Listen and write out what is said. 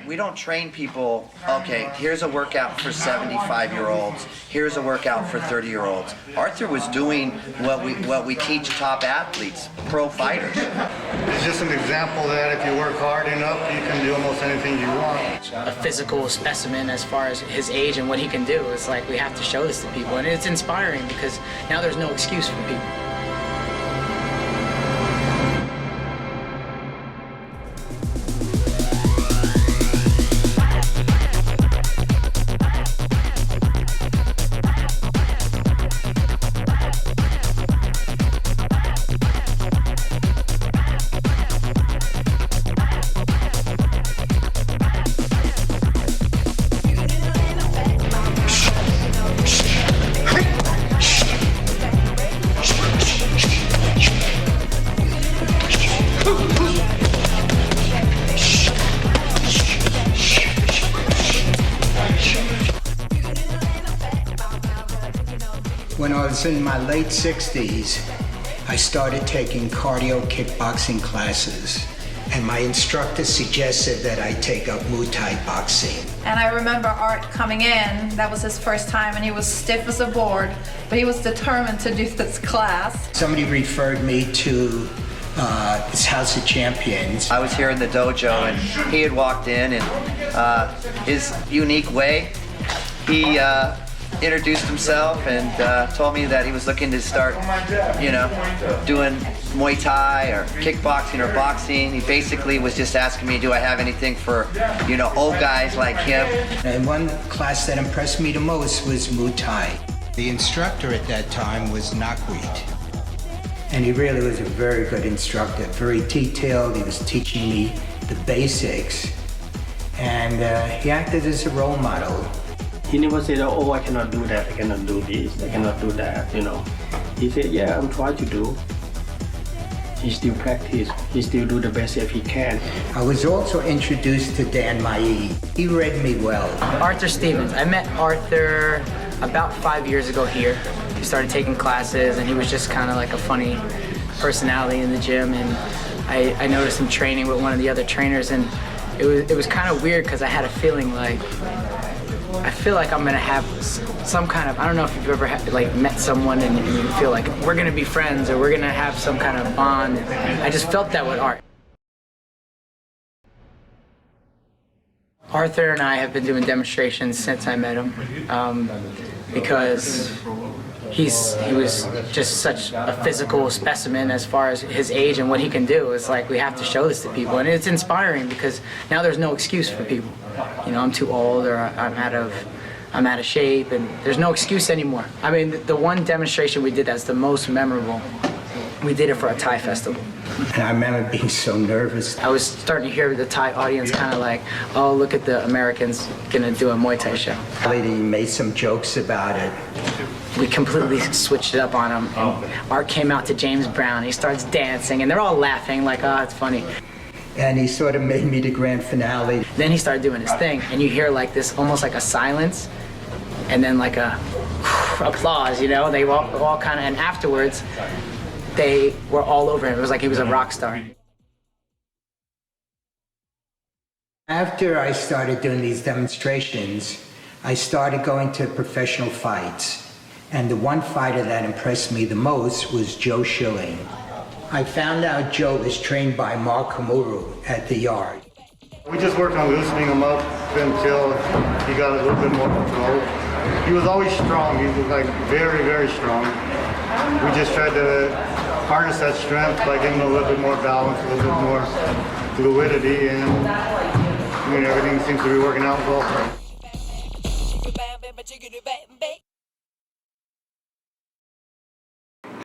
We don't train people, okay, here's a workout for 75-year-olds, here's a workout for 30-year-olds. Arthur was doing what we teach top athletes, pro fighters. It's just an example that if you work hard enough, you can do almost anything you want. A physical specimen as far as his age and what he can do. It's like we have to show this to people, and it's inspiring because now there's no excuse for people. When I was in my late 60s, I started taking cardio kickboxing classes, and my instructor suggested that I take up Muay Thai boxing. And I remember Art coming in, that was his first time, and he was stiff as a board, but he was determined to do this class. Somebody referred me to this House of Champions. I was here in the dojo and he had walked in and his unique way, he introduced himself and told me that he was looking to start, doing Muay Thai or kickboxing or boxing. He basically was just asking me, do I have anything for, old guys like him? And one class that impressed me the most was Muay Thai. The instructor at that time was Nakweet. And he really was a very good instructor, very detailed. He was teaching me the basics. And he acted as a role model. He never said, oh, I cannot do that, I cannot do this, I cannot do that, He said, yeah, I'm trying to do. He still practice, he still do the best if he can. I was also introduced to Dan Mai. He read me well. Arthur Stevens. I met Arthur about 5 years ago here. He started taking classes and he was just kind of like a funny personality in the gym, and I noticed him training with one of the other trainers, and it was kind of weird because I had a feeling like I feel like I'm gonna have some kind of, I don't know if you've ever met someone and you feel like we're gonna be friends or we're gonna have some kind of bond. I just felt that with Art. Arthur and I have been doing demonstrations since I met him because he was just such a physical specimen as far as his age and what he can do. It's like we have to show this to people, and it's inspiring because now there's no excuse for people. I'm too old or I'm out of shape, and there's no excuse anymore. I mean, the one demonstration we did that's the most memorable, we did it for a Thai festival. And I remember being so nervous. I was starting to hear the Thai audience kind of like, oh, look at the Americans gonna do a Muay Thai show. He made some jokes about it. We completely switched it up on him, and Art came out to James Brown. He starts dancing, and they're all laughing like, oh, it's funny. And he sort of made me the grand finale. Then he started doing his thing, and you hear like this, almost like a silence, and then like a applause, They were all kind of, and afterwards, they were all over him. It was like he was a rock star. After I started doing these demonstrations, I started going to professional fights. And the one fighter that impressed me the most was Joe Schilling. I found out Joe was trained by Mark Hamuru at the Yard. We just worked on loosening him up until he got a little bit more control. He was always strong. He was like very, very strong. We just tried to harness that strength by giving him a little bit more balance, a little bit more fluidity, and everything seems to be working out well.